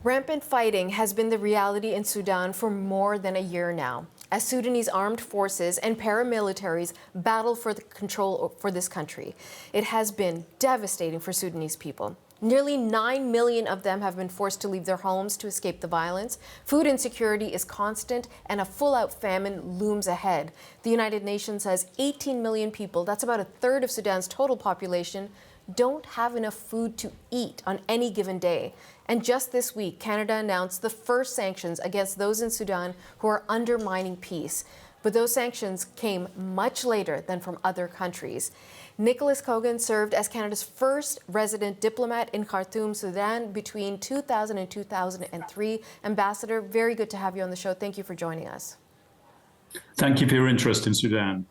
Rampant fighting has been the reality in Sudan for more than a year now, as Sudanese armed forces and paramilitaries battle for the control for this country. It has been devastating for Sudanese people. Nearly 9 million of them have been forced to leave their homes to escape the violence. Food insecurity is constant, and a full-out famine looms ahead. The United Nations says 18 million people, that's about a third of Sudan's total population, don't have enough food to eat on any given day. And just this week, Canada announced the first sanctions against those in Sudan who are undermining peace. But those sanctions came much later than from other countries. Nicholas Kogan served as Canada's first resident diplomat in Khartoum, Sudan between 2000 and 2003. Ambassador, very good to have you on the show. Thank you for joining us. Thank you for your interest in Sudan.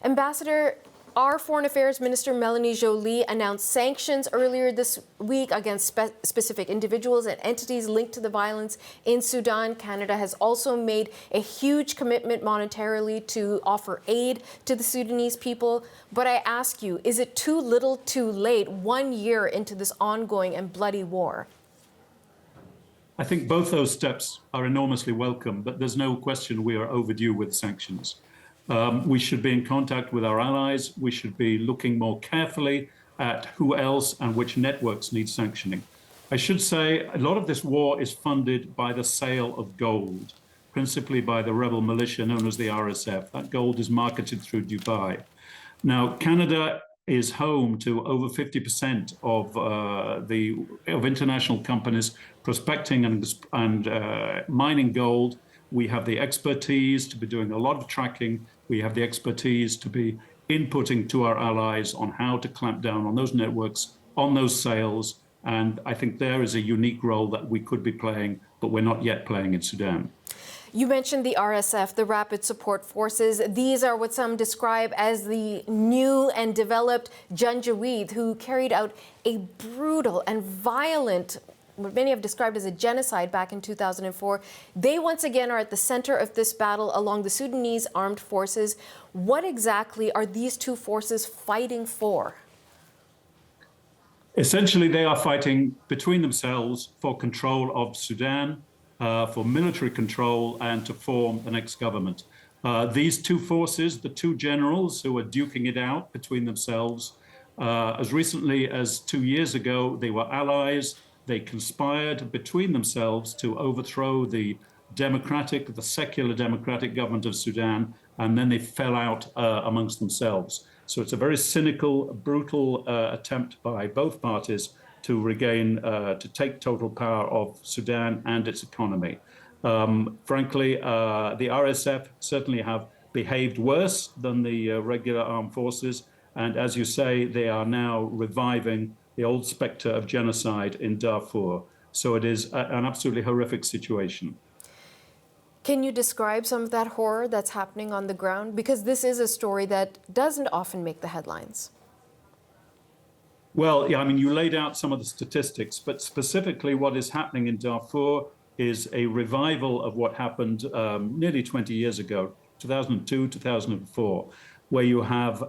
Ambassador, our Foreign Affairs Minister Melanie Joly announced sanctions earlier this week against specific individuals and entities linked to the violence in Sudan. Canada has also made a huge commitment monetarily to offer aid to the Sudanese people. But I ask you, is it too little too late 1 year into this ongoing and bloody war? I think both those steps are enormously welcome, but there's no question we are overdue with sanctions. We should be in contact with our allies. We should be looking more carefully at who else and which networks need sanctioning. I should say a lot of this war is funded by the sale of gold, principally by the rebel militia known as the RSF. That gold is marketed through Dubai. Now, Canada is home to over 50% of international companies prospecting and mining gold. We have the expertise to be doing a lot of tracking. We have the expertise to be inputting to our allies on how to clamp down on those networks, on those sales. And I think there is a unique role that we could be playing, but we're not yet playing in Sudan. You mentioned the RSF, the Rapid Support Forces. These are what some describe as the new and developed Janjaweed, who carried out a brutal and violent, what many have described as a genocide back in 2004. They once again are at the center of this battle along the Sudanese armed forces. What exactly are these two forces fighting for? Essentially, they are fighting between themselves for control of Sudan, for military control, and to form the next government. These two forces, the two generals who are duking it out between themselves, as recently as 2 years ago, they were allies. They conspired between themselves to overthrow the secular democratic government of Sudan, and then they fell out amongst themselves. So it's a very cynical, brutal attempt by both parties to regain, to take total power of Sudan and its economy. Frankly, the RSF certainly have behaved worse than the regular armed forces, and as you say, they are now reviving the old specter of genocide in Darfur. So it is an absolutely horrific situation. Can you describe some of that horror that's happening on the ground? Because this is a story that doesn't often make the headlines. Well, yeah, I mean, you laid out some of the statistics, but specifically what is happening in Darfur is a revival of what happened nearly 20 years ago, 2002, 2004, where you have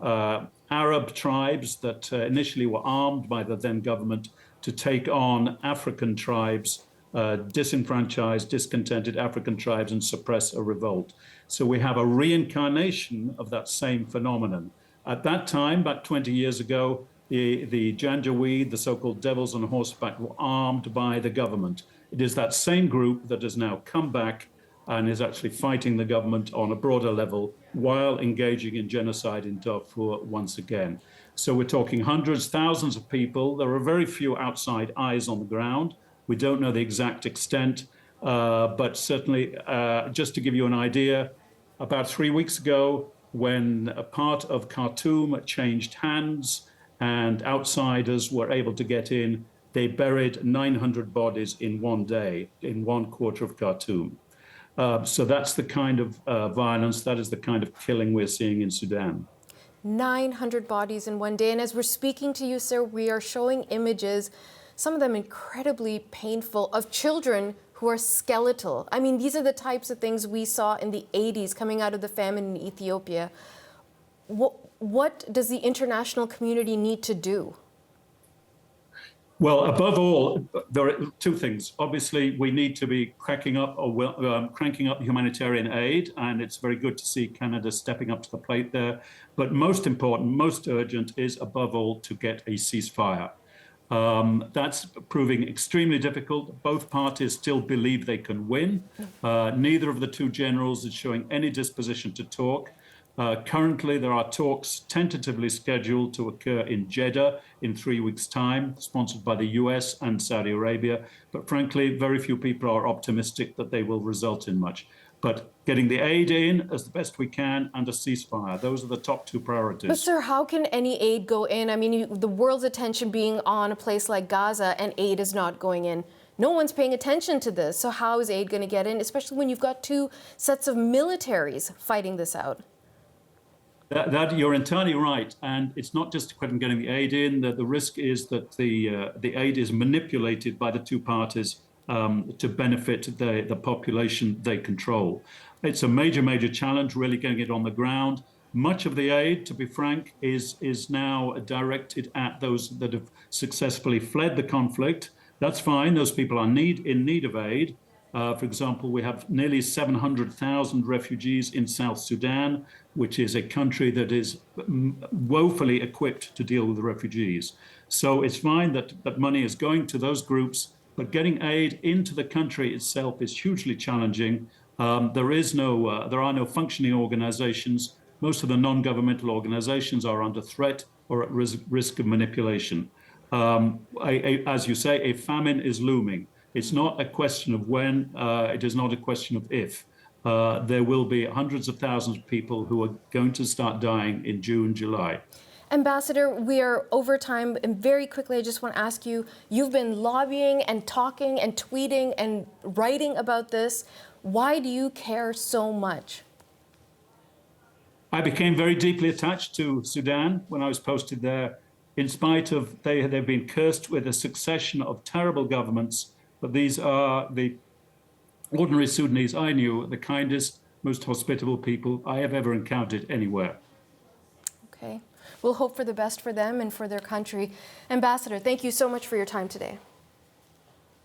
Arab tribes that initially were armed by the then government to take on African tribes, disenfranchised, discontented African tribes, and suppress a revolt. So we have a reincarnation of that same phenomenon. At that time, about 20 years ago, the Janjaweed, the so-called devils on horseback, were armed by the government. It is that same group that has now come back and is actually fighting the government on a broader level while engaging in genocide in Darfur once again. So we're talking hundreds, thousands of people. There are very few outside eyes on the ground. We don't know the exact extent, but certainly, just to give you an idea, about 3 weeks ago, when a part of Khartoum changed hands and outsiders were able to get in, they buried 900 bodies in 1 day, in 1/4 of Khartoum. So that's the kind of violence, that is the kind of killing we're seeing in Sudan. 900 bodies in 1 day. And as we're speaking to you, sir, we are showing images, some of them incredibly painful, of children who are skeletal. I mean, these are the types of things we saw in the 80s coming out of the famine in Ethiopia. What does the international community need to do? Well, above all, there are two things. Obviously, we need to be cranking up humanitarian aid, and it's very good to see Canada stepping up to the plate there. But most important, most urgent is, above all, to get a ceasefire. That's proving extremely difficult. Both parties still believe they can win. Neither of the two generals is showing any disposition to talk. Currently, there are talks tentatively scheduled to occur in Jeddah in 3 weeks' time, sponsored by the US and Saudi Arabia. But frankly, very few people are optimistic that they will result in much. But getting the aid in as the best we can and a ceasefire, those are the top two priorities. But sir, how can any aid go in? I mean, the world's attention being on a place like Gaza, and aid is not going in. No one's paying attention to this. So how is aid going to get in, especially when you've got two sets of militaries fighting this out? That you're entirely right, and it's not just a question of getting the aid in. The risk is that the aid is manipulated by the two parties to benefit the population they control. It's a major challenge, really getting it on the ground. Much of the aid, to be frank, is now directed at those that have successfully fled the conflict. That's fine. Those people are in need of aid. For example, we have nearly 700,000 refugees in South Sudan, which is a country that is woefully equipped to deal with the refugees. So it's fine that money is going to those groups, but getting aid into the country itself is hugely challenging. There are no functioning organizations. Most of the non-governmental organizations are under threat or at risk of manipulation. As you say, a famine is looming. It's not a question of when, it is not a question of if. There will be hundreds of thousands of people who are going to start dying in June, July. Ambassador, we are over time, and very quickly I just want to ask you, you've been lobbying and talking and tweeting and writing about this. Why do you care so much? I became very deeply attached to Sudan when I was posted there, in spite of they've been cursed with a succession of terrible governments. But these are the ordinary Sudanese I knew, the kindest, most hospitable people I have ever encountered anywhere. Okay. We'll hope for the best for them and for their country. Ambassador, thank you so much for your time today.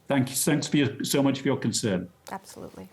Thanks so much for your concern. Absolutely.